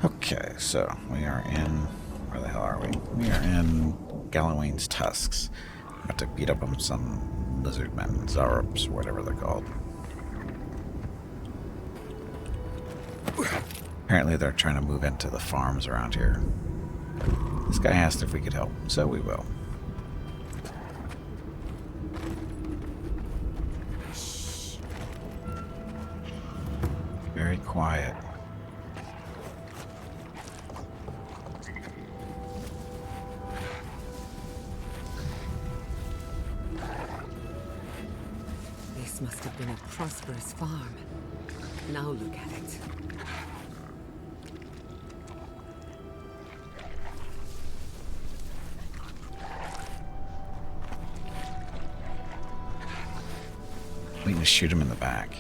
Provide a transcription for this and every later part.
Okay, so we are in... Where the hell are we? We are in Galawain's Tusks. We have to beat up on some lizard men, Zarups, whatever they're called. Apparently they're trying to move into the farms around here. This guy asked if we could help, so we will. Very quiet. This must have been a prosperous farm. Now look at it. We can just shoot him in the back.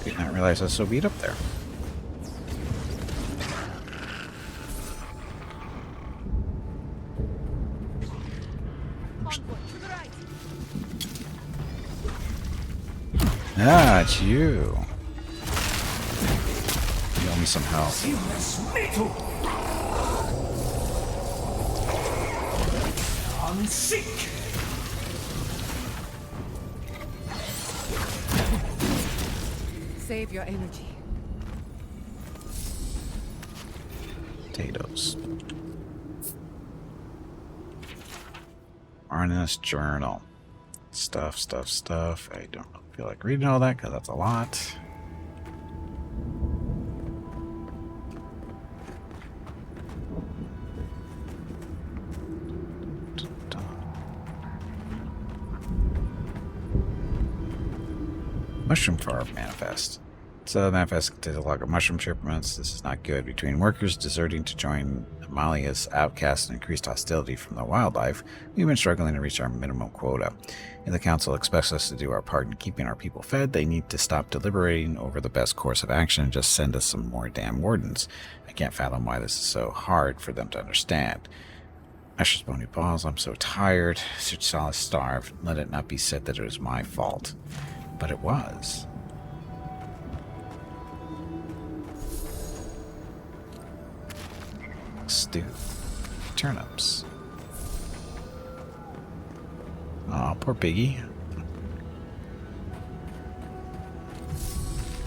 Did not realize I was so beat up there. Ah, it's you. You owe me some help. Save your energy. Potatoes. Arnest journal. Stuff. I don't feel like reading all that because that's a lot. Mushroom farm manifest. So the manifest contains a log of mushroom shipments. This is not good. Between workers deserting to join Amalia's outcasts and increased hostility from the wildlife, we've been struggling to reach our minimum quota. If the council expects us to do our part in keeping our people fed, they need to stop deliberating over the best course of action and just send us some more damn wardens. I can't fathom why this is so hard for them to understand. Asher's bony balls, I'm so tired. Such solid starved. Let it not be said that it was my fault. But it was. Stew. Turnips. Aw, poor piggy.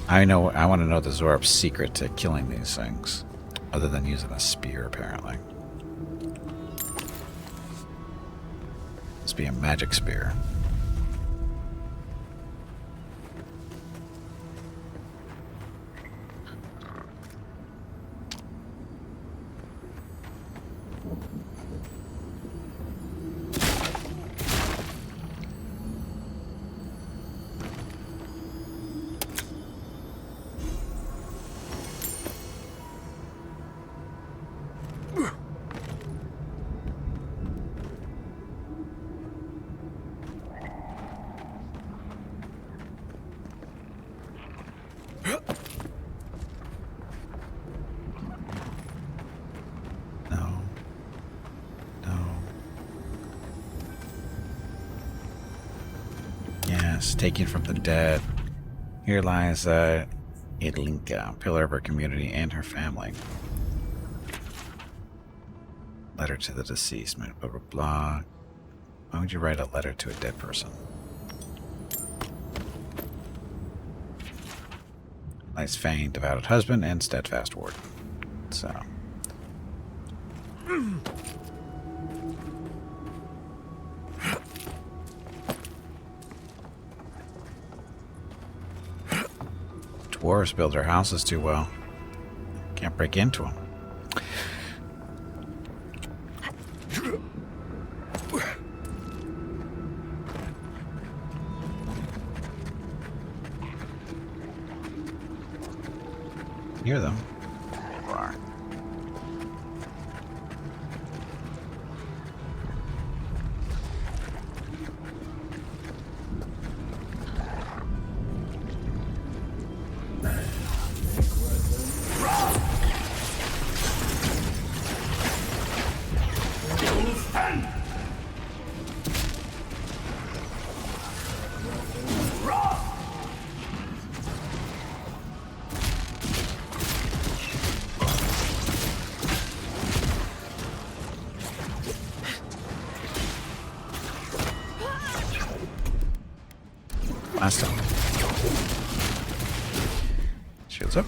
I want to know the Zorp's secret to killing these things. Other than using a spear, apparently. Must be a magic spear. Taken from the dead. Here lies Idlinka, pillar of her community and her family. Letter to the deceased. Blah, blah, blah. Why would you write a letter to a dead person? Lies Fang, devoted husband and steadfast warden. So. Dwarves build their houses too well. Can't break into them. Hear them. Last time. Shields up.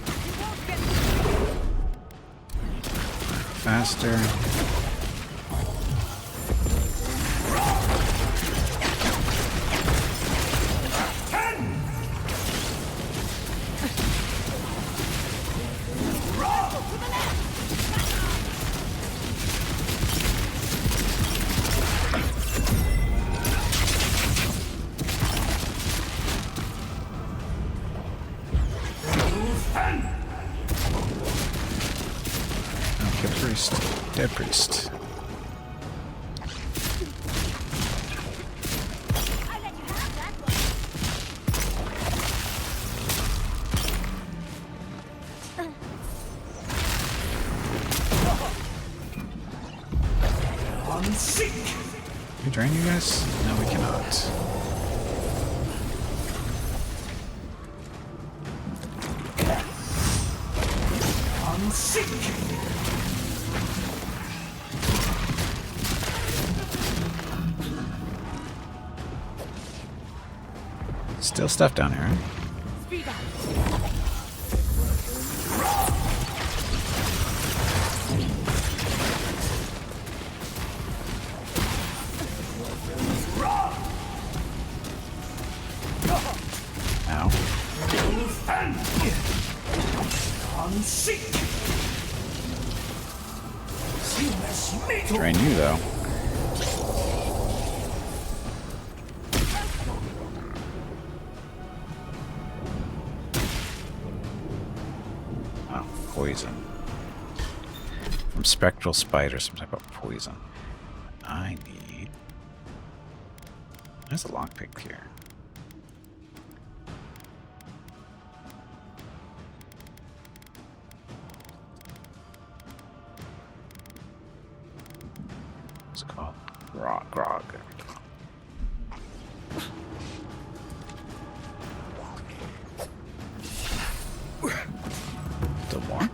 Faster. Dead priest. Can we drain you guys? No, we cannot. Still stuff down here, right? Ow. Drain you, though. Poison. From spectral spider, some type of poison. I need... There's a lockpick here. What's it called? Grog. Still more?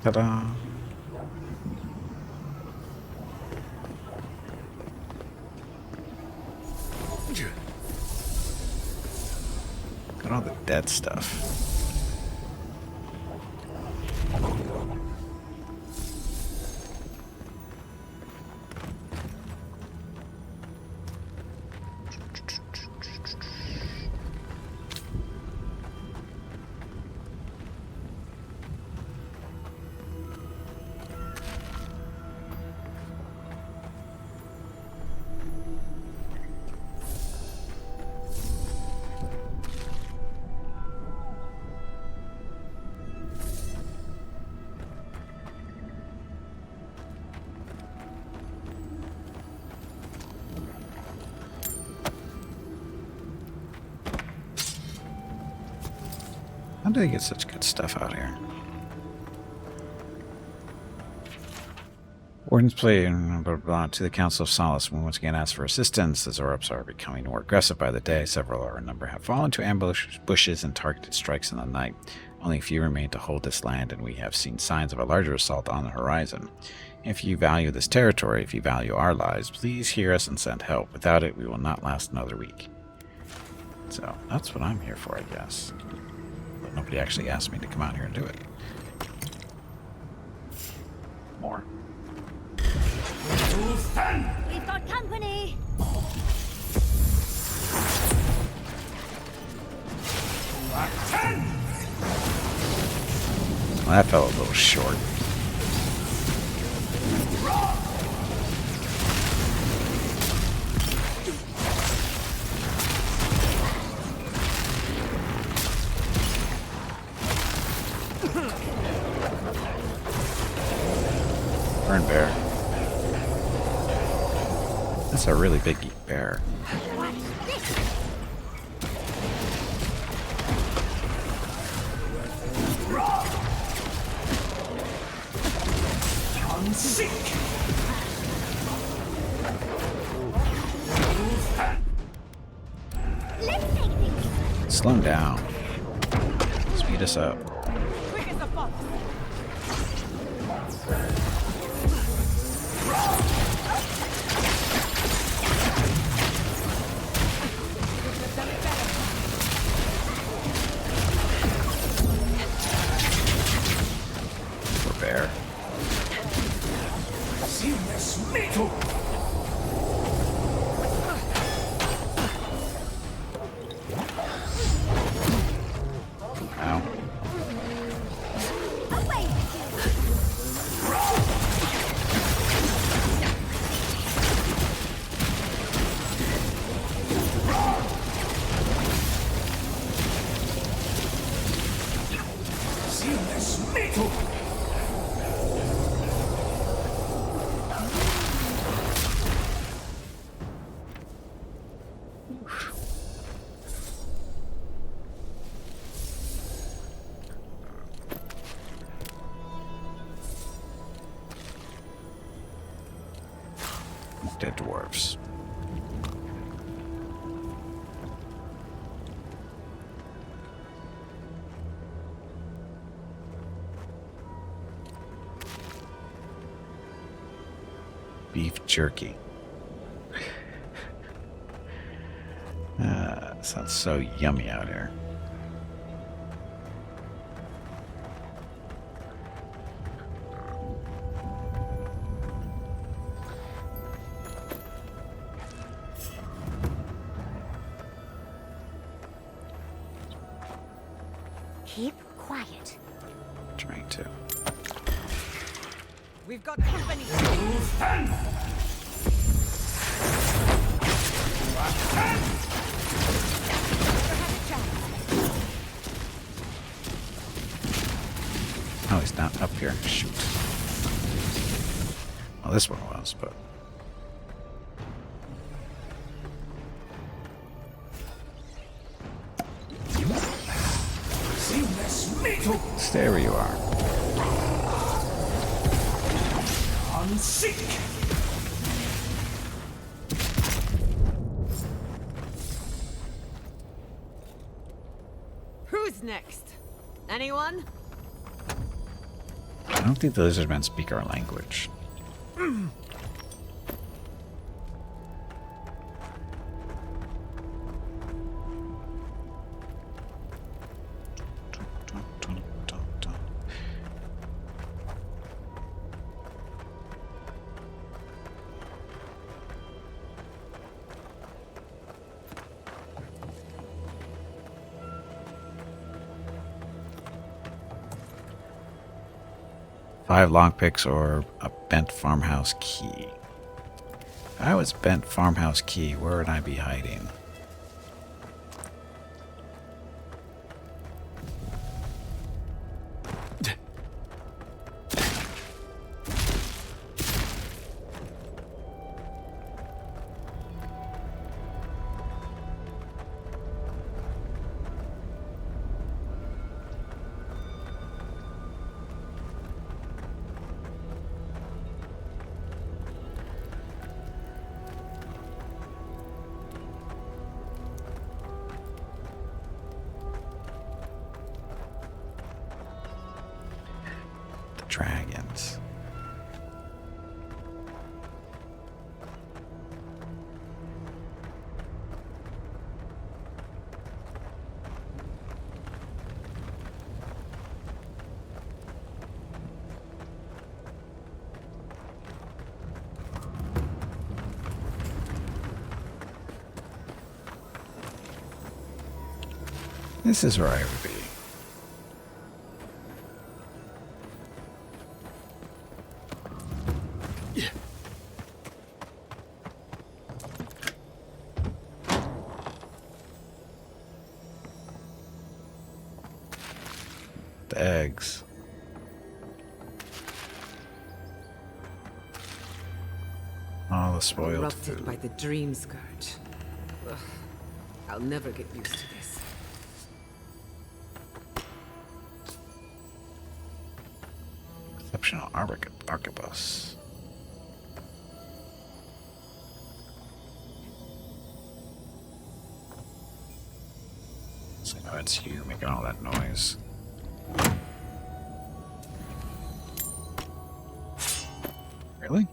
Ta-da! Got all the dead stuff. How do they get such good stuff out here? Wardens play blah, blah, to the Council of Solace. We once again ask for assistance. The Zorups are becoming more aggressive by the day. Several of our number have fallen to bushes and targeted strikes in the night. Only a few remain to hold this land, and we have seen signs of a larger assault on the horizon. If you value this territory, if you value our lives, please hear us and send help. Without it, we will not last another week. So, that's what I'm here for, I guess. But nobody actually asked me to come out here and do it. More. We've got company! Well, that fell a little short. Burn bear. That's a really big bear. Slow him down. Speed us up. Poor bear. Ow. Dead dwarves. Beef jerky. Sounds so yummy out here. Keep quiet. Trying to. We've got company. Oh, he's not up here. Shoot. Well, this one was, but... Stay where you are. Who's next? Anyone? I don't think the lizardmen speak our language. Five lockpicks or a bent farmhouse key. If I was bent farmhouse key, where would I be hiding? Dragons. This is where I would be. All the spoiled Corrupted food. by the dream scourge. Ugh, I'll never get used to this. Exceptional arquebus. So I know it's you making all that noise. Really?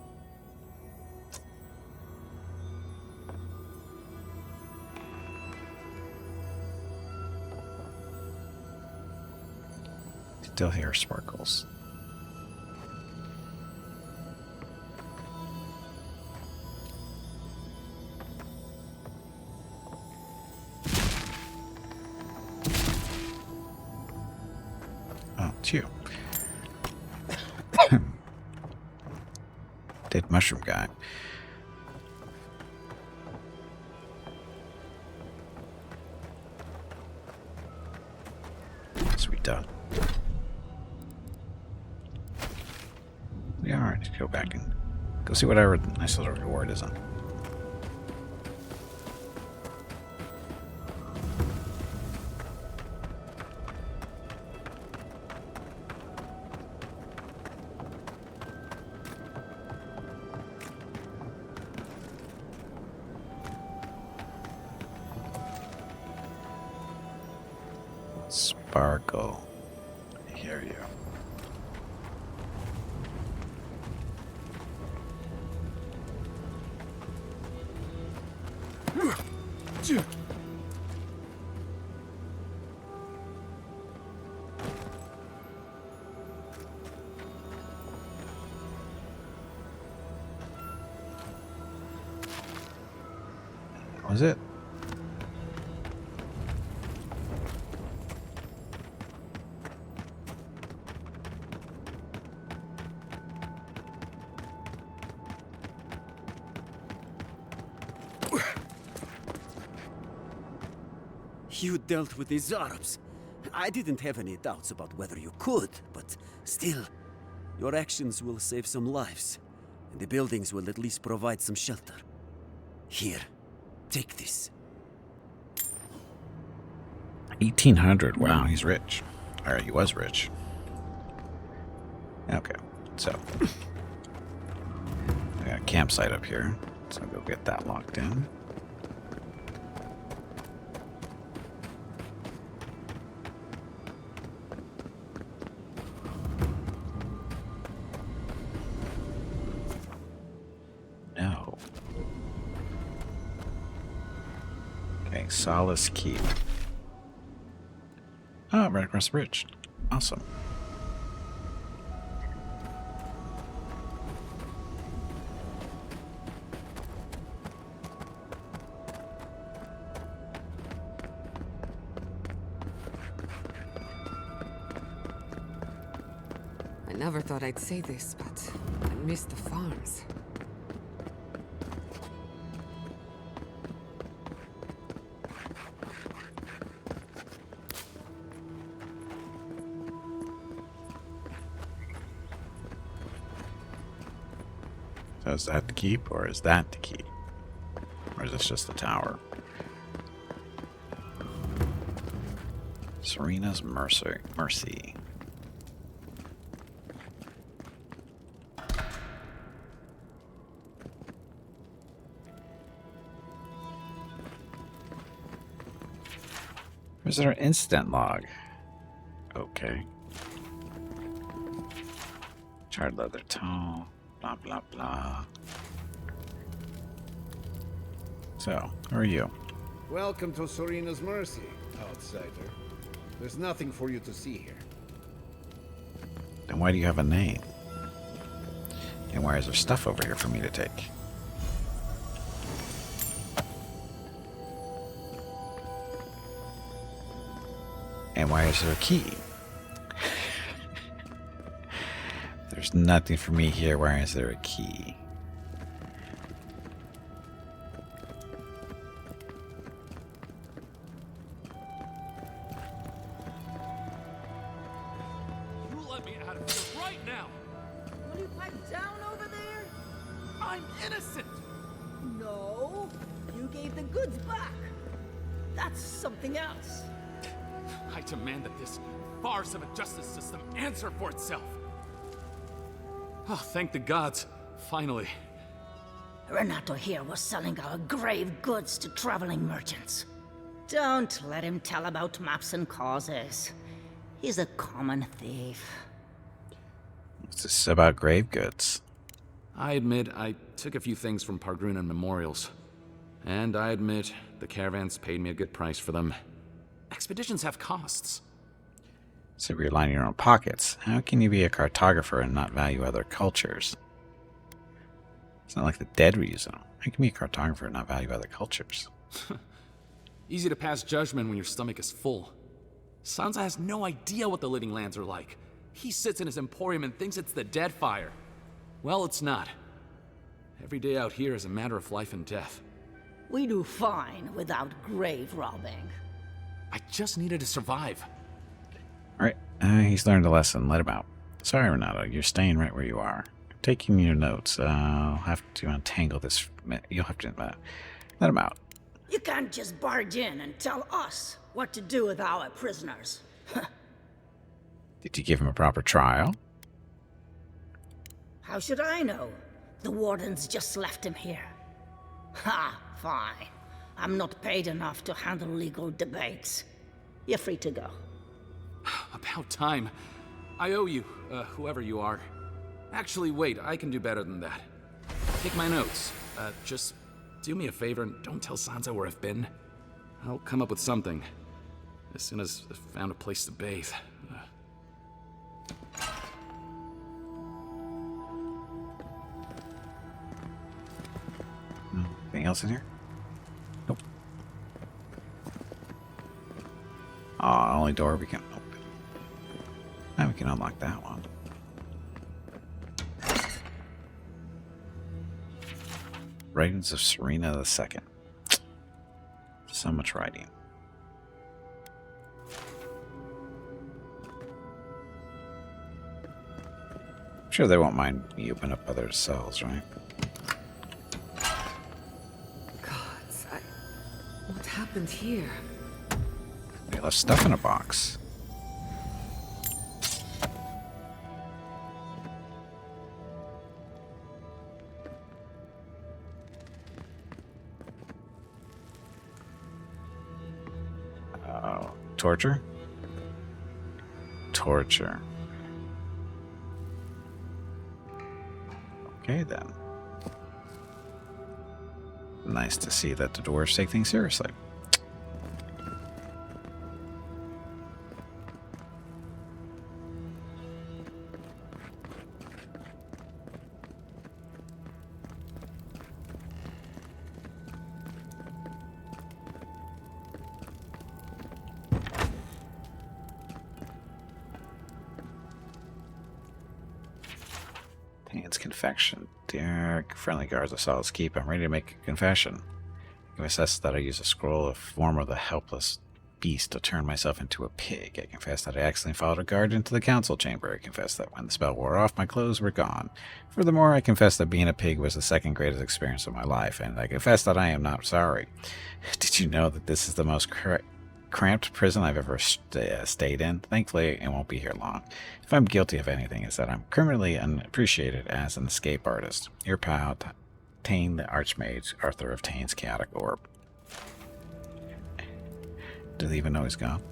Still hear sparkles. Oh, it's you. Dead mushroom guy. Sweet dog. We are to go back and go see whatever nice little reward is on. Sparkle. I hear you. Was it? You dealt with these Arabs. I didn't have any doubts about whether you could, but still, your actions will save some lives, and the buildings will at least provide some shelter. Here, take this. 1800. Wow, he's rich. Or he was rich. Okay, so I got a campsite up here, so I'll go get that locked in. No. Okay, Solace Keep. Oh, right across the bridge. Awesome. I never thought I'd say this, but I miss the farms. So is that the keep, or is that the keep? Or is this just the tower? Serena's Mercy. Visitor incident log. Okay. Charred leather towel. Blah, blah, blah. So, who are you? Welcome to Serena's Mercy, outsider. There's nothing for you to see here. Then why do you have a name? And why is there stuff over here for me to take? And why is there a key? There's nothing for me here. Why is there a key? You let me out of here right now! Will you pipe down over there? I I'm innocent! No, you gave the goods back. That's something else. I demand that this farce of a justice system answer for itself. Oh, thank the gods. Finally. Renato here was selling our grave goods to traveling merchants. Don't let him tell about maps and causes. He's a common thief. What's this about grave goods? I admit I took a few things from Pargrunan memorials. And I admit the caravans paid me a good price for them. Expeditions have costs. So you're lining your own pockets. How can you be a cartographer and not value other cultures? It's not like the dead were using them. How can you be a cartographer and not value other cultures? Easy to pass judgment when your stomach is full. Sansa has no idea what the living lands are like. He sits in his emporium and thinks it's the dead fire. Well, it's not. Every day out here is a matter of life and death. We do fine without grave robbing. I just needed to survive. Alright, he's learned a lesson. Let him out. Sorry, Renato, you're staying right where you are. Taking your notes. I'll have to untangle this. You'll have to let him out. You can't just barge in and tell us what to do with our prisoners. Did you give him a proper trial? How should I know? The wardens just left him here. Ha, fine. I'm not paid enough to handle legal debates. You're free to go. About time. I owe you, whoever you are. Actually, wait, I can do better than that. Take my notes. Just do me a favor and don't tell Sansa where I've been. I'll come up with something. As soon as I've found a place to bathe. Anything else in here? Nope. Only door we can open. Now we can unlock that one. Writings of Serena II. So much writing. I'm sure they won't mind me open up other cells, right? Gods, what happened here? They left stuff in a box. Torture? Torture. Okay, then. Nice to see that the dwarves take things seriously. Tane's confession. Dear friendly guards of Solid's Keep, I'm ready to make a confession. I confess that I used a scroll of form of the helpless beast to turn myself into a pig. I confess that I accidentally followed a guard into the council chamber. I confess that when the spell wore off, my clothes were gone. Furthermore, I confess that being a pig was the second greatest experience of my life, and I confess that I am not sorry. Did you know that this is the most cramped prison I've ever stayed in? Thankfully, it won't be here long. If I'm guilty of anything, it's that I'm criminally unappreciated as an escape artist. Your pal, Tane the Archmage, Arthur of Tane's Chaotic Orb. Do they even know he's gone?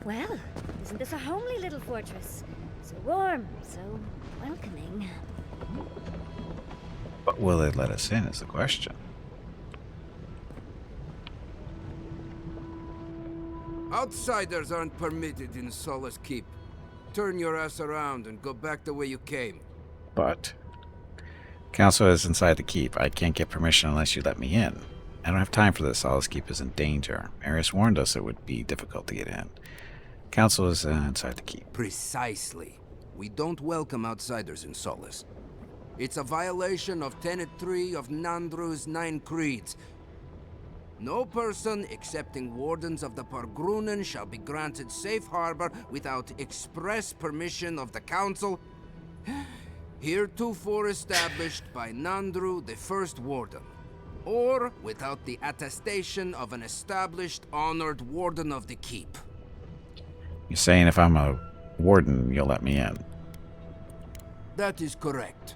Well, isn't this a homely little fortress? So warm, so welcoming. But will they let us in is the question. Outsiders aren't permitted in Solace Keep. Turn your ass around and go back the way you came. But Council is inside the keep. I can't get permission unless you let me in. I don't have time for this. Solace Keep is in danger. Marius warned us it would be difficult to get in. Council is inside the keep. Precisely. We don't welcome outsiders in Solace. It's a violation of Tenet 3 of Nandru's 9 Creeds. No person excepting wardens of the Pargrunen shall be granted safe harbor without express permission of the Council, heretofore established by Nandru, the First Warden, or without the attestation of an established, honored Warden of the Keep. You're saying if I'm a warden, you'll let me in? That is correct.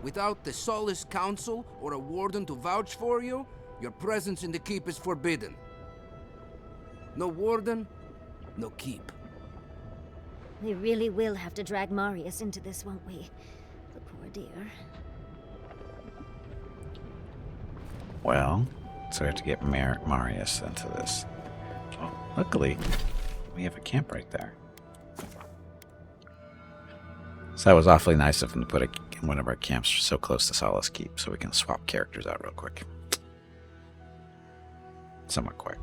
Without the Solace Council or a Warden to vouch for you, your presence in the Keep is forbidden. No Warden, no Keep. We really will have to drag Marius into this, won't we? The poor dear. Well, so we have to get Marius into this. Well, luckily, we have a camp right there. So that was awfully nice of him to put it in one of our camps so close to Solace Keep, so we can swap characters out real quick. Somewhat quick.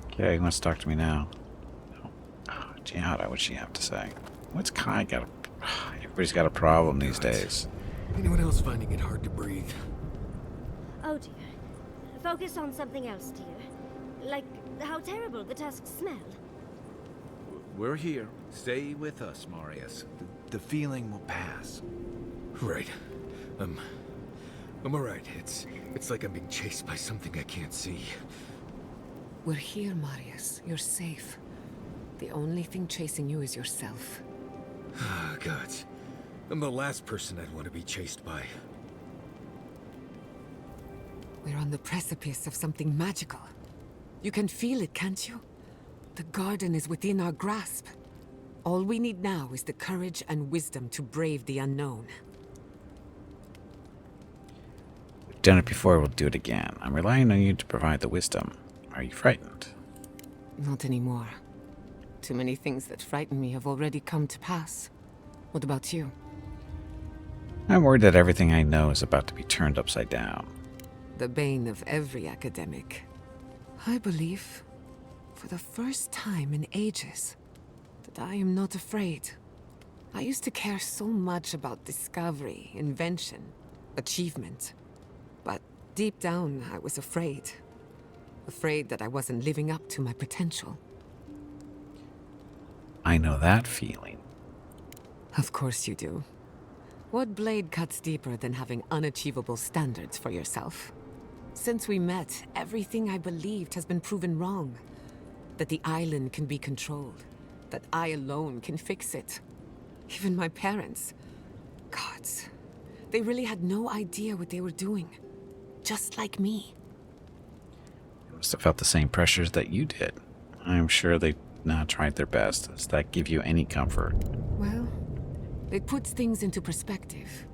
Okay, who wants to talk to me now? Oh, Giada, what's she have to say? What's Kai got? Everybody's got a problem these days. Anyone else finding it hard to breathe? Oh dear. Focus on something else, dear. Like how terrible the Tusks smell. We're here. Stay with us, Marius. The feeling will pass. Right. I'm alright. It's like I'm being chased by something I can't see. We're here, Marius. You're safe. The only thing chasing you is yourself. Ah, God. I'm the last person I'd want to be chased by. We're on the precipice of something magical. You can feel it, can't you? The garden is within our grasp. All we need now is the courage and wisdom to brave the unknown. We've done it before, we'll do it again. I'm relying on you to provide the wisdom. Are you frightened? Not anymore. Too many things that frighten me have already come to pass. What about you? I'm worried that everything I know is about to be turned upside down. The bane of every academic. I believe, for the first time in ages, that I am not afraid. I used to care so much about discovery, invention, achievement. But deep down, I was afraid. Afraid that I wasn't living up to my potential. I know that feeling. Of course you do. What blade cuts deeper than having unachievable standards for yourself? Since we met, everything I believed has been proven wrong. That the island can be controlled. That I alone can fix it. Even my parents. Gods. They really had no idea what they were doing. Just like me. They must have felt the same pressures that you did. I'm sure they tried their best. Does that give you any comfort? Well, it puts things into perspective.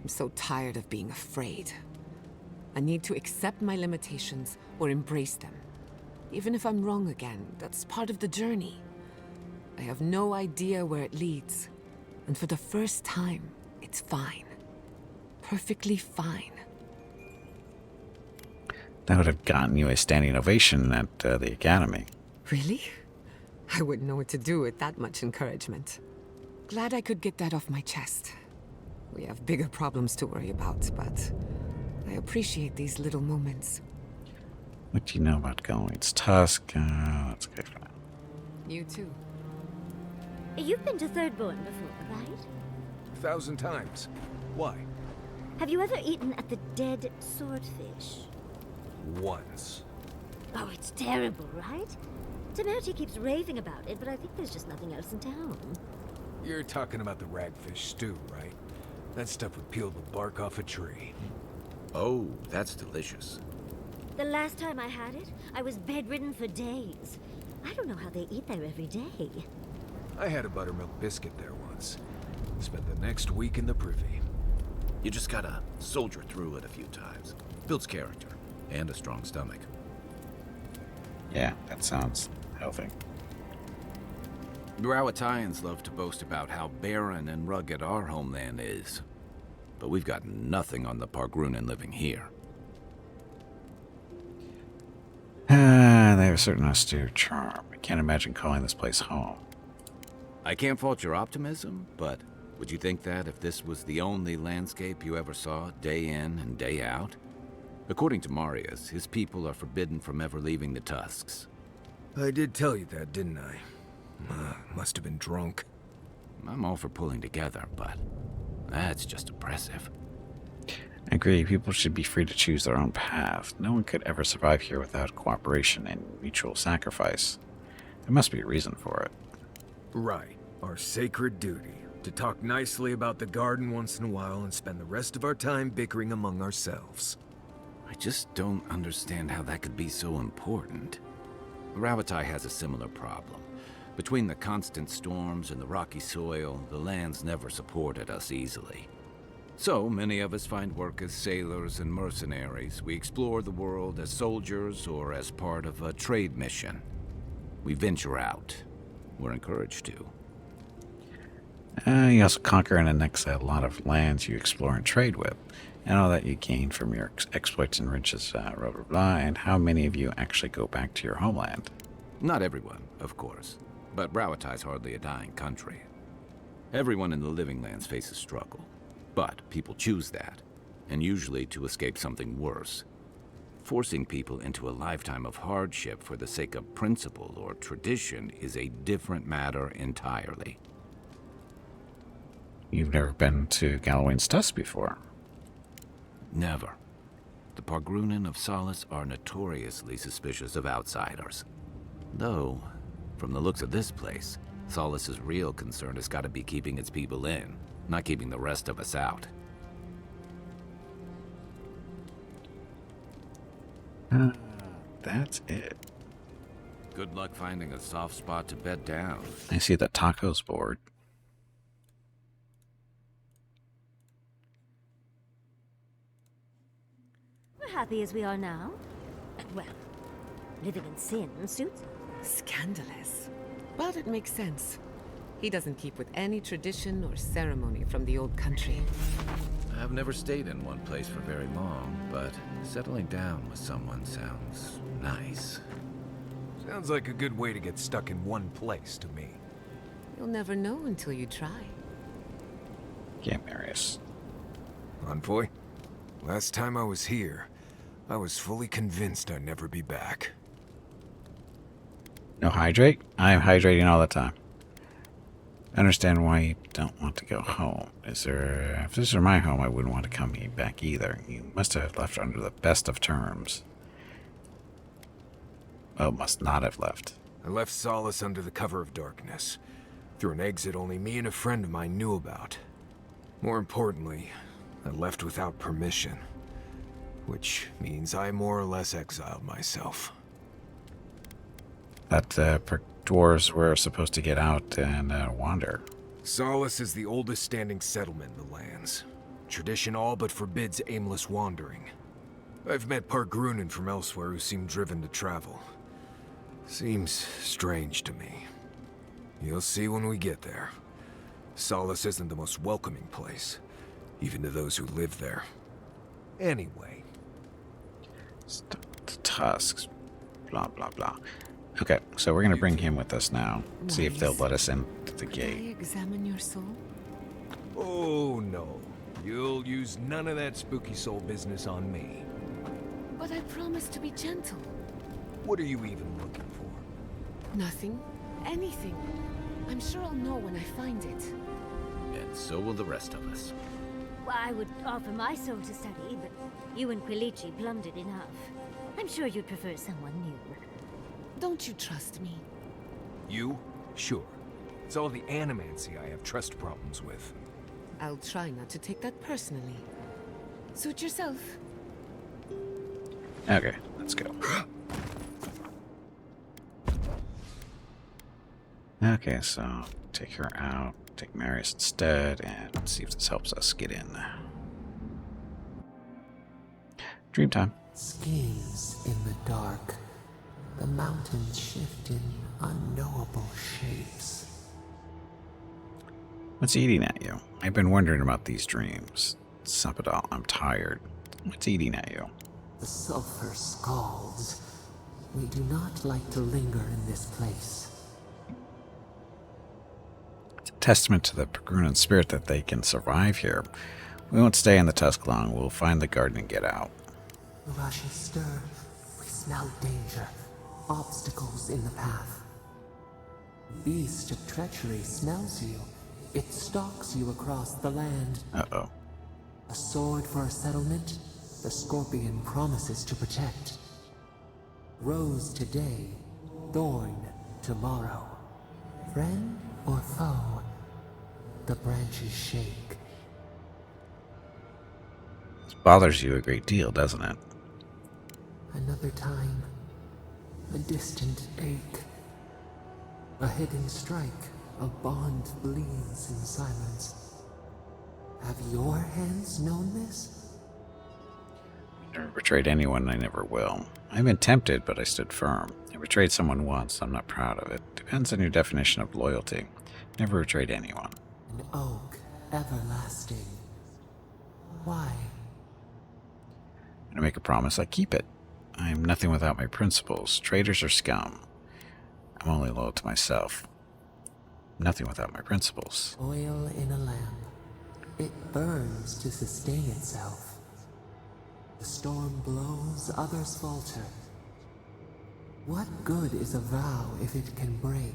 I'm so tired of being afraid. I need to accept my limitations or embrace them. Even if I'm wrong again, that's part of the journey. I have no idea where it leads. And for the first time, it's fine. Perfectly fine. That would have gotten you a standing ovation at the academy. Really? I wouldn't know what to do with that much encouragement. Glad I could get that off my chest. We have bigger problems to worry about, but I appreciate these little moments. What do you know about Galawain's Tusk? That's okay for now. You too. You've been to Thirdborn before, right? 1,000 times. Why? Have you ever eaten at the dead swordfish? Once. Oh, it's terrible, right? Temerity keeps raving about it, but I think there's just nothing else in town. You're talking about the ragfish stew, right? That stuff would peel the bark off a tree. Oh, that's delicious. The last time I had it, I was bedridden for days. I don't know how they eat there every day. I had a buttermilk biscuit there once. Spent the next week in the privy. You just gotta soldier through it a few times. Builds character and a strong stomach. Yeah, that sounds healthy. Rawatayans love to boast about how barren and rugged our homeland is. but we've got nothing on the Pargrunen living here. They have a certain austere charm. I can't imagine calling this place home. I can't fault your optimism, but would you think that if this was the only landscape you ever saw, day in and day out? According to Marius, his people are forbidden from ever leaving the Tusks. I did tell you that, didn't I? Must have been drunk. I'm all for pulling together, but that's just oppressive. I agree, people should be free to choose their own path. No one could ever survive here without cooperation and mutual sacrifice. There must be a reason for it. Right. Our sacred duty. To talk nicely about the garden once in a while and spend the rest of our time bickering among ourselves. I just don't understand how that could be so important. Ravatai has a similar problem. Between the constant storms and the rocky soil, the lands never supported us easily. So many of us find work as sailors and mercenaries. We explore the world as soldiers or as part of a trade mission. We venture out. We're encouraged to. You also conquer and annex a lot of lands you explore and trade with, and all that you gain from your exploits and riches, blah, blah, blah, and how many of you actually go back to your homeland? Not everyone, of course, but Rauatai's hardly a dying country. Everyone in the living lands faces struggle, but people choose that, and usually to escape something worse. Forcing people into a lifetime of hardship for the sake of principle or tradition is a different matter entirely. You've never been to Galawain's Tusks before? Never. The Pargrunen of Solace are notoriously suspicious of outsiders. Though, from the looks of this place, Solace's real concern has got to be keeping its people in, not keeping the rest of us out. That's it. Good luck finding a soft spot to bed down. I see the tacos board. We're happy as we are now. Well, living in sin suits us. Scandalous. But it makes sense. He doesn't keep with any tradition or ceremony from the old country. I've never stayed in one place for very long, but settling down with someone sounds nice. Sounds like a good way to get stuck in one place to me. You'll never know until you try. Yeah, Marius. Envoy, last time I was here, I was fully convinced I'd never be back. No hydrate? I am hydrating all the time. I understand why you don't want to go home. If this were my home, I wouldn't want to come back either. You must have left under the best of terms. Oh, must not have left. I left Solace under the cover of darkness, through an exit only me and a friend of mine knew about. More importantly, I left without permission, which means I more or less exiled myself. That dwarves were supposed to get out and wander. Solace is the oldest standing settlement in the lands. Tradition all but forbids aimless wandering. I've met Pargrunen from elsewhere who seem driven to travel. Seems strange to me. You'll see when we get there. Solace isn't the most welcoming place, even to those who live there. Anyway. The Tusks. Blah, blah, blah. Okay, so we're going to bring him with us now. See if they'll let us in to the Could gate. I examine your soul? Oh, no. You'll use none of that spooky soul business on me. But I promise to be gentle. What are you even looking for? Nothing. Anything. I'm sure I'll know when I find it. And so will the rest of us. Well, I would offer my soul to study, but you and Quilici plumbed it enough. I'm sure you'd prefer someone new. Don't you trust me? You? Sure. It's all the animancy I have trust problems with. I'll try not to take that personally. Suit yourself. Okay, let's go. Okay, so take her out, take Marius instead, and see if this helps us get in. Dream time. Schemes in the dark. The mountains shift in unknowable shapes. What's eating at you? I've been wondering about these dreams. Sup it all. I'm tired. What's eating at you? The sulfur scalds. We do not like to linger in this place. It's a testament to the Pergrunan spirit that they can survive here. We won't stay in the Tusk long. We'll find the garden and get out. The rushes stir. We smell danger. Obstacles in the path. Beast of treachery smells you. It stalks you across the land. Uh-oh. A sword for a settlement, the Scorpion promises to protect. Rose today, thorn tomorrow. Friend or foe, the branches shake. This bothers you a great deal, doesn't it? Another time, a distant ache. A hidden strike, a bond bleeds in silence. Have your hands known this? I never betrayed anyone, I never will. I've been tempted, but I stood firm. I betrayed someone once, I'm not proud of it. Depends on your definition of loyalty. Never betrayed anyone. An oak, everlasting. Why? When I make a promise, I keep it. I am nothing without my principles. Traitors are scum. I'm only loyal to myself. Nothing without my principles. Oil in a lamp. It burns to sustain itself. The storm blows, others falter. What good is a vow if it can break?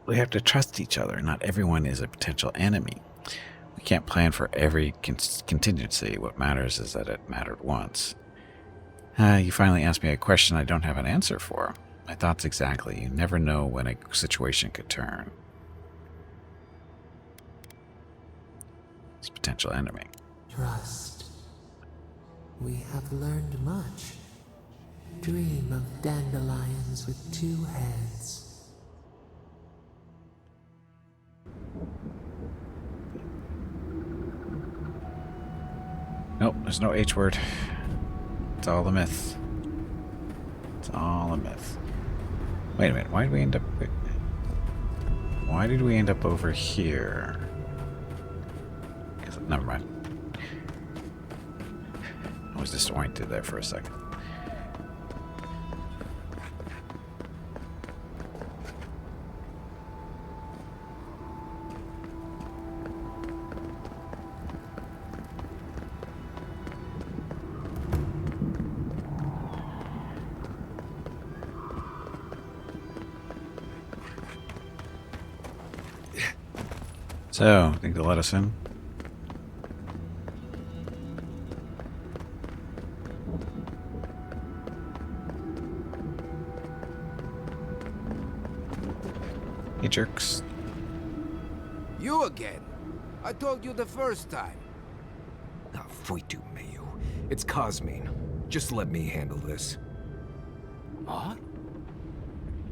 We have to trust each other. Not everyone is a potential enemy. We can't plan for every contingency. What matters is that it mattered once. You finally asked me a question I don't have an answer for. My thoughts exactly. You never know when a situation could turn. It's a potential enemy. Trust. We have learned much. Dream of dandelions with two heads. Nope, there's no H word. It's all a myth. It's all a myth. Wait a minute, why did we end up... Why did we end up over here? Never mind. I was disoriented there for a second. So, think they'll let us in? Hey, jerks. You again? I told you the first time. Ah, Fuitu, Mayu. It's Cosmine. Just let me handle this.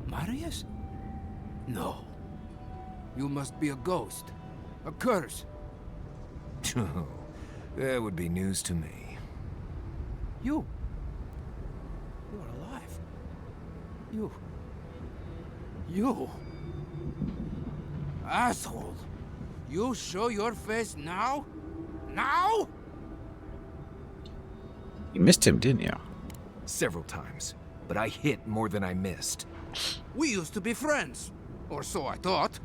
Marius? No. You must be a ghost. A curse. Oh, that would be news to me. You are alive. You. Asshole. You show your face now? Now? You missed him, didn't you? Several times, but I hit more than I missed. We used to be friends. Or so I thought.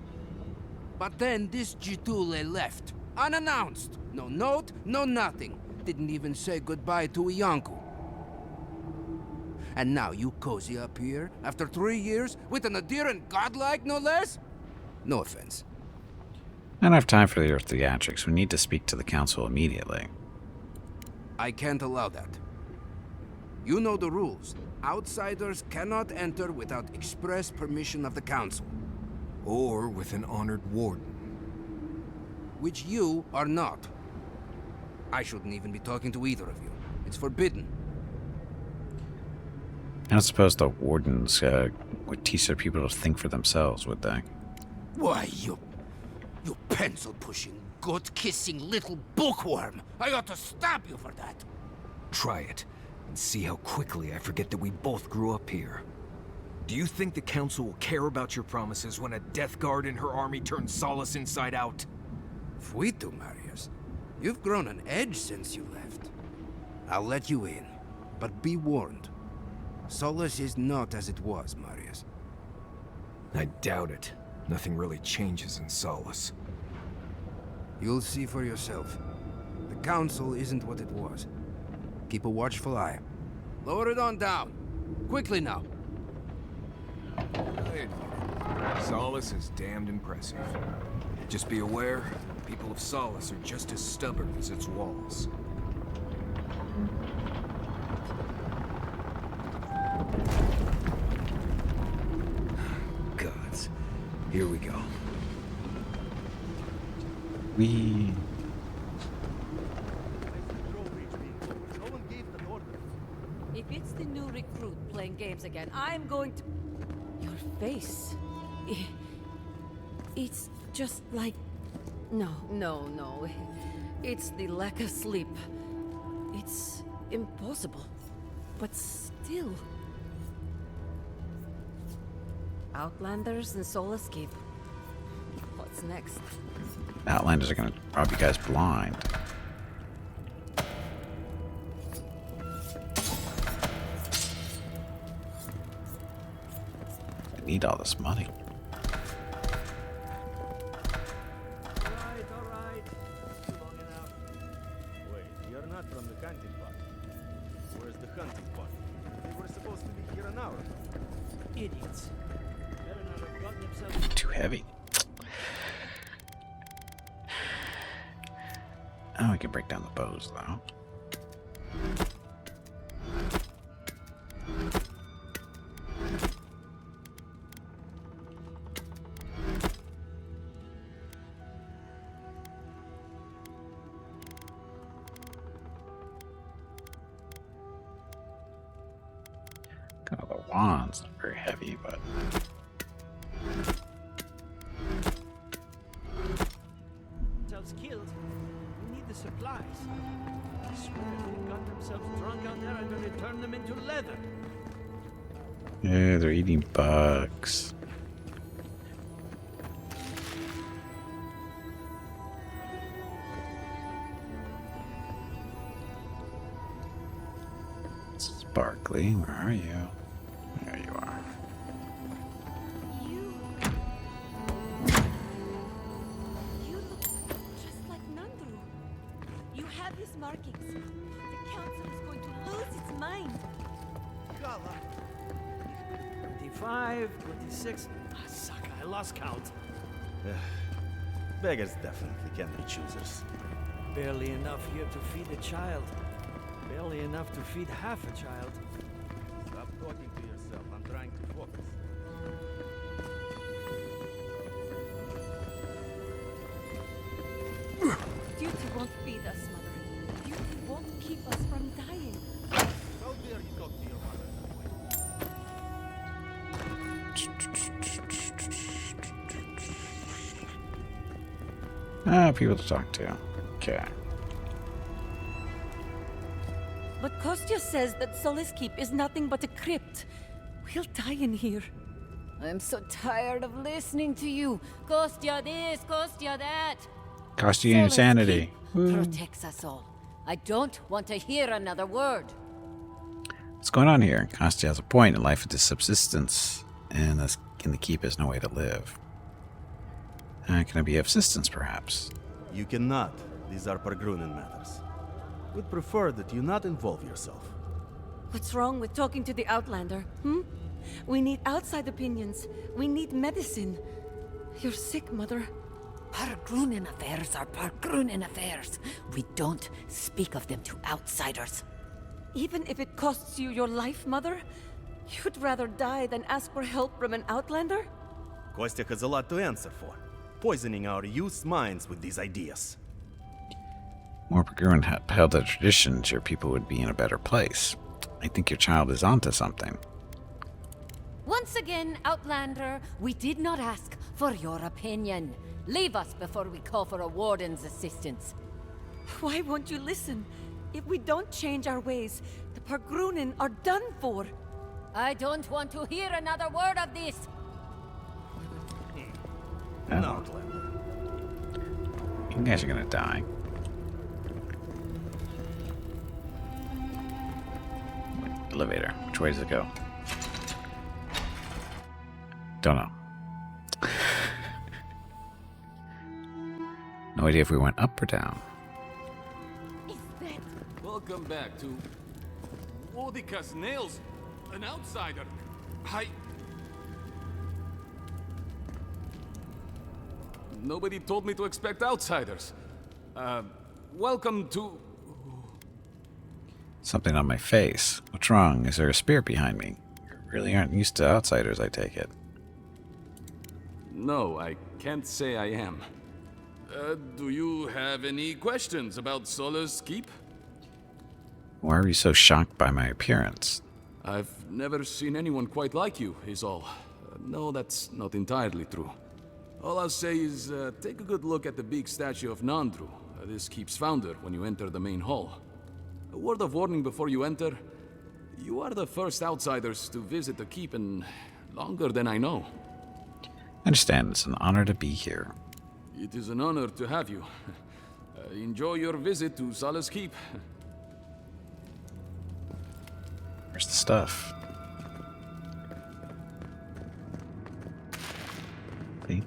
But then this Jitule left. Unannounced. No note, no nothing. Didn't even say goodbye to Iancu. And now you cozy up here, after 3 years, with an adherent godlike, no less? No offense. I don't have time for your theatrics. We need to speak to the council immediately. I can't allow that. You know the rules. Outsiders cannot enter without express permission of the council. Or with an honored warden. Which you are not. I shouldn't even be talking to either of you. It's forbidden. I don't suppose the wardens would teach their people to think for themselves, would they? Why, you pencil-pushing, goat-kissing little bookworm! I ought to stab you for that! Try it, and see how quickly I forget that we both grew up here. Do you think the council will care about your promises when a death guard in her army turns Solace inside out? Fuitu, Marius. You've grown an edge since you left. I'll let you in, but be warned. Solace is not as it was, Marius. I doubt it. Nothing really changes in Solace. You'll see for yourself. The Council isn't what it was. Keep a watchful eye. Lower it on down. Quickly now. I admit it. Solace is damned impressive. Just be aware, people of Solace are just as stubborn as its walls. Gods. Here we go. We. If it's the new recruit playing games again, I'm going to... Your face... It's just like... No. It's the lack of sleep. It's impossible. But still... Outlanders and Solace Keep. What's next? Outlanders are gonna rob you guys blind. I need all this money. Alright. Long enough. Wait, you're not from the hunting party. Where's the hunting party? They were supposed to be here an hour ago. Idiots. Better not have gotten themselves... Too heavy. Oh, we can break down the bows, though. Kind of the wand's not very heavy, but... Killed. We need the supplies. I swear they got themselves drunk out there and then they turned them into leather. Yeah, they're eating bugs. Sparkly, where are you? There you are. Markings. The council is going to lose its mind. Gala. 25, 26. Suck, I lost count. Beggars definitely can be choosers. Barely enough here to feed a child. Barely enough to feed half a child. Stop talking to yourself. I'm trying to focus. Duty won't feed us, Mother. Duty won't keep us from dying. How dare you talk to your mother that way? Ah, people to talk to. Okay. But Kostya says that Solace Keep is nothing but a crypt. We'll die in here. I'm so tired of listening to you. Kostya this, Kostya that. Cost you insanity. Protects us all. I don't want to hear another word. What's going on here? Kostya has a point. In life, it is subsistence, and in the keep is no way to live. Can I be of assistance, perhaps? You cannot. These are Pargrunen matters. Would prefer that you not involve yourself. What's wrong with talking to the Outlander, We need outside opinions. We need medicine. You're sick, Mother. Pargrunen affairs are Pargrunen affairs. We don't speak of them to outsiders. Even if it costs you your life, Mother? You'd rather die than ask for help from an Outlander? Kostya has a lot to answer for. Poisoning our youth's minds with these ideas. More Pargrunen held the traditions, your people would be in a better place. I think your child is onto something. Once again, Outlander, we did not ask for your opinion. Leave us before we call for a warden's assistance. Why won't you listen? If we don't change our ways, the Pargrunen are done for. I don't want to hear another word of this. An Outlander. You guys are gonna die. Elevator. Which way does it go? Don't know. No idea if we went up or down. Welcome back to Wodikas Nails, an outsider. Nobody told me to expect outsiders. Welcome to... Something on my face. What's wrong? Is there a spirit behind me? You really aren't used to outsiders, I take it. No, I can't say I am. Do you have any questions about Solace Keep? Why are you so shocked by my appearance? I've never seen anyone quite like you, is all. No, that's not entirely true. All I'll say is, take a good look at the big statue of Nandru, this keep's founder, when you enter the main hall. A word of warning before you enter. You are the first outsiders to visit the keep in longer than I know. I understand. It's an honor to be here. It is an honor to have you. Enjoy your visit to Solace Keep. Where's the stuff? See?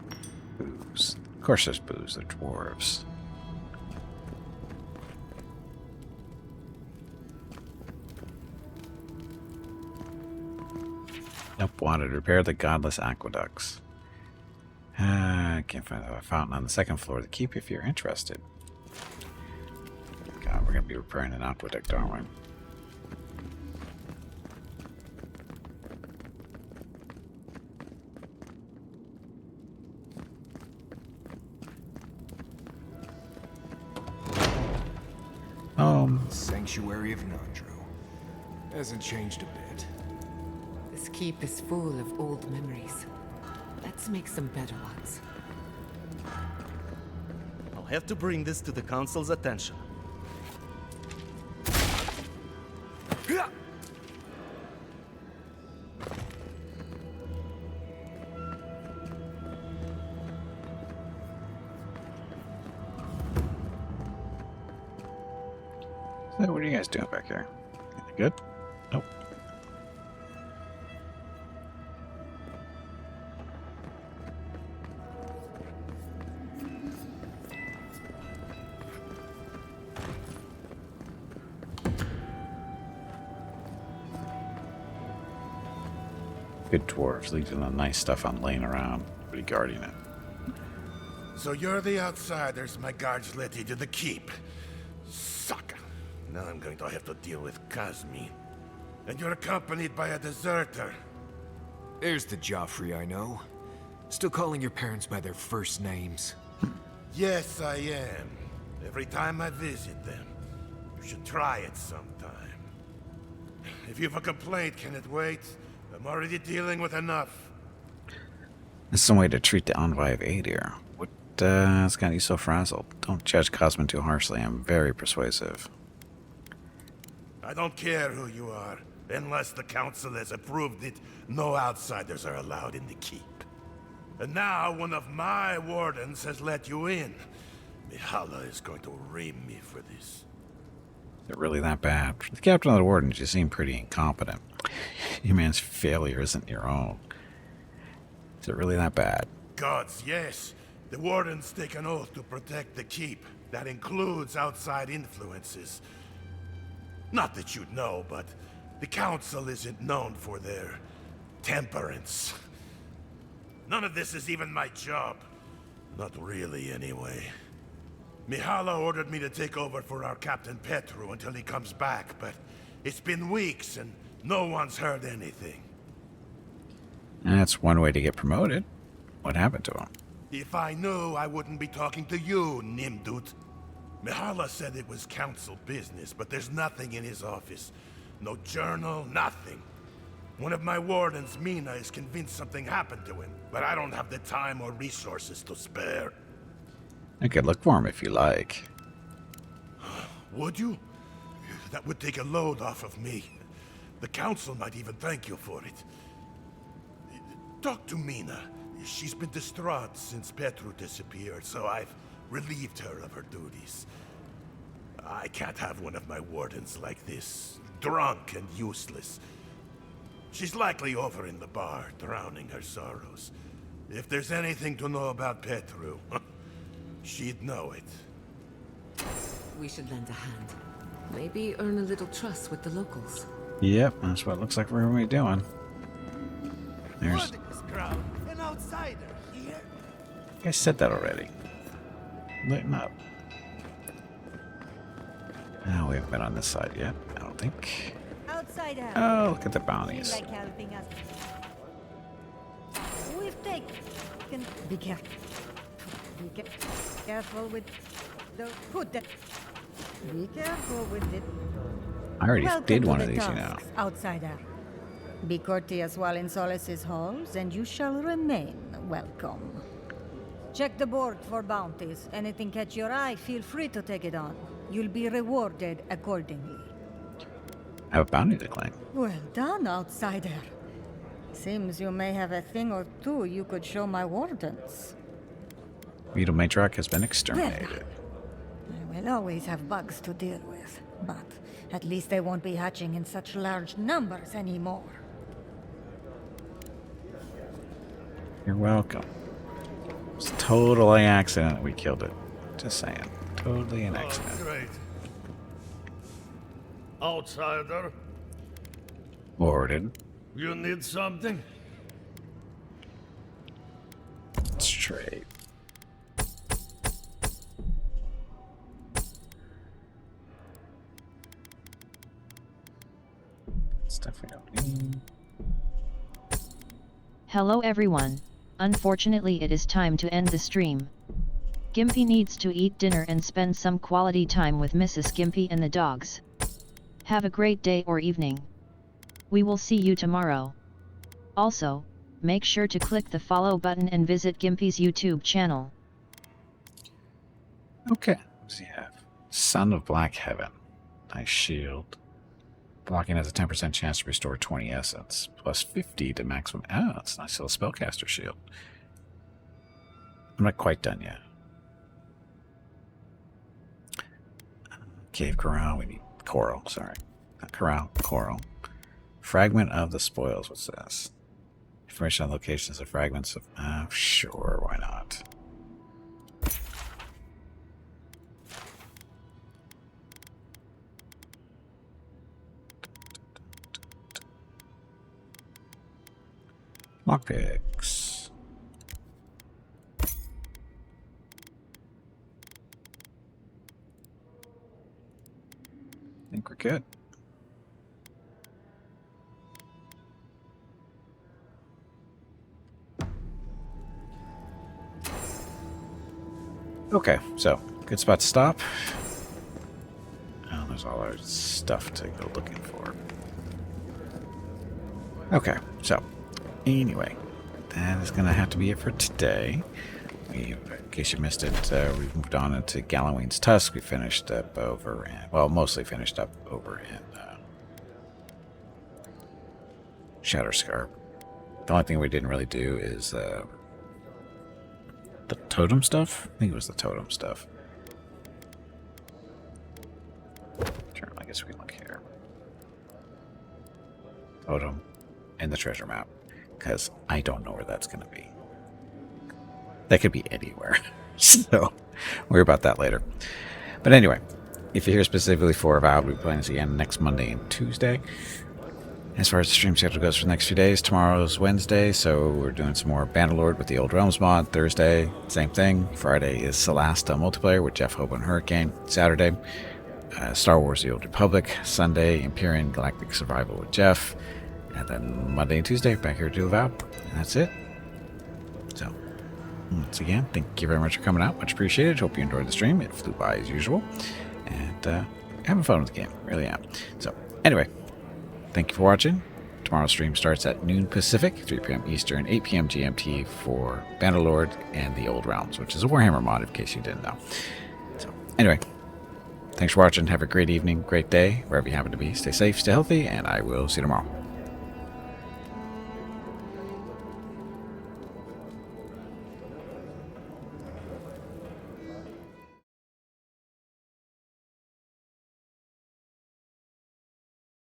Booze. Of course there's booze. They're dwarves. Nope, wanted to repair the godless aqueducts. I can't find a fountain on the second floor of the keep if you're interested. God, we're going to be repairing an aqueduct, aren't we? Sanctuary of Nandru. Hasn't changed a bit. This keep is full of old memories. Let's make some better ones. I'll have to bring this to the Council's attention. So what are you guys doing back here? Anything good? Nope. Good dwarves, leaving the nice stuff on laying around. Nobody guarding it. So you're the outsiders my guards let into the keep. Sucker. Now I'm going to have to deal with Kazmi. And you're accompanied by a deserter. There's the Joffrey I know. Still calling your parents by their first names. Yes, I am. Every time I visit them. You should try it sometime. If you have a complaint, can it wait? I'm already dealing with enough. There's some way to treat the envoy of Adir. What's got you so frazzled? Don't judge Cosmin too harshly. I'm very persuasive. I don't care who you are. Unless the council has approved it, no outsiders are allowed in the keep. And now one of my wardens has let you in. Mihala is going to ream me for this. Is it really that bad? The captain of the wardens, you seem pretty incompetent. Your man's failure isn't your own. Is it really that bad? Gods, yes. The wardens take an oath to protect the keep. That includes outside influences. Not that you'd know, but the council isn't known for their temperance. None of this is even my job. Not really, anyway. Mihala ordered me to take over for our Captain Petru until he comes back, but it's been weeks and no one's heard anything. That's one way to get promoted. What happened to him? If I knew, I wouldn't be talking to you, Nimdut. Mihala said it was council business, but there's nothing in his office. No journal, nothing. One of my wardens, Mina, is convinced something happened to him, but I don't have the time or resources to spare. I could look for him if you like. Would you? That would take a load off of me. The council might even thank you for it. Talk to Mina. She's been distraught since Petru disappeared, so I've relieved her of her duties. I can't have one of my wardens like this, drunk and useless. She's likely over in the bar, drowning her sorrows. If there's anything to know about Petru, she'd know it. We should lend a hand. Maybe earn a little trust with the locals. Yep, that's what it looks like we're going to be doing. There's... An outsider here. I said that already. Lighten up. No, we haven't been on this side yet, I don't think. Outsider. Oh, look at the bounties. Like helping us. We've taken. Be careful. Be careful with the food. Be careful with it. I already Welcome did to one the of these, you know. Tusks, outsider. Be courteous while in Solis's halls, and you shall remain welcome. Check the board for bounties. Anything catch your eye, feel free to take it on. You'll be rewarded accordingly. I have a bounty to claim. Well done, outsider. Seems you may have a thing or two you could show my wardens. Beetle Matriarch has been exterminated. I will always have bugs to deal with, but at least they won't be hatching in such large numbers anymore. You're welcome. It's totally accident we killed it. Just saying. Totally an accident. Great. Outsider, Warden. you need something? Let's trade. Stuff we don't need. Hello everyone. Unfortunately it is time to end the stream. Gimpy needs to eat dinner and spend some quality time with Mrs. Gimpy and the dogs. Have a great day or evening. We will see you tomorrow. Also, make sure to click the follow button and visit Gimpy's YouTube channel. Okay. What does he have? Son of Black Heaven. Nice shield. Blocking has a 10% chance to restore 20 essence. Plus 50 to maximum. Oh, that's a nice little spellcaster shield. I'm not quite done yet. Cave Corral. We need coral. Sorry. Not corral. Coral. Fragment of the spoils. What's this? Information on locations of fragments of... sure. Why not? Lockpicks. I think we're good. Okay, so good spot to stop. Oh, there's all our stuff to go looking for. Okay, so anyway, that is going to have to be it for today. In case you missed it, we've moved on into Galawain's Tusks. We finished up over in, well, mostly finished up over in Shatterscarp. The only thing we didn't really do is the totem stuff. I think it was the totem stuff. Sure, I guess we can look here. Totem and the treasure map. Because I don't know where that's going to be. That could be anywhere. So, worry about that later. But anyway, if you're here specifically for Avowed, we plan to see you again next Monday and Tuesday. As far as the stream schedule goes for the next few days, tomorrow's Wednesday, so we're doing some more Bannerlord with the Old Realms mod. Thursday, same thing. Friday is Celasta multiplayer with Jeff Hope and Hurricane. Saturday, Star Wars The Old Republic. Sunday, Empyrean Galactic Survival with Jeff. And then Monday and Tuesday, back here to do Avowed. And that's it. So, once again, thank you very much for coming out. Much appreciated. Hope you enjoyed the stream. It flew by as usual. And having fun with the game. Really am. So, anyway, thank you for watching. Tomorrow's stream starts at noon Pacific, 3 p.m. Eastern, 8 p.m. GMT for Bannerlord and the Old Realms, which is a Warhammer mod, in case you didn't know. So, anyway, thanks for watching. Have a great evening, great day, wherever you happen to be. Stay safe, stay healthy, and I will see you tomorrow.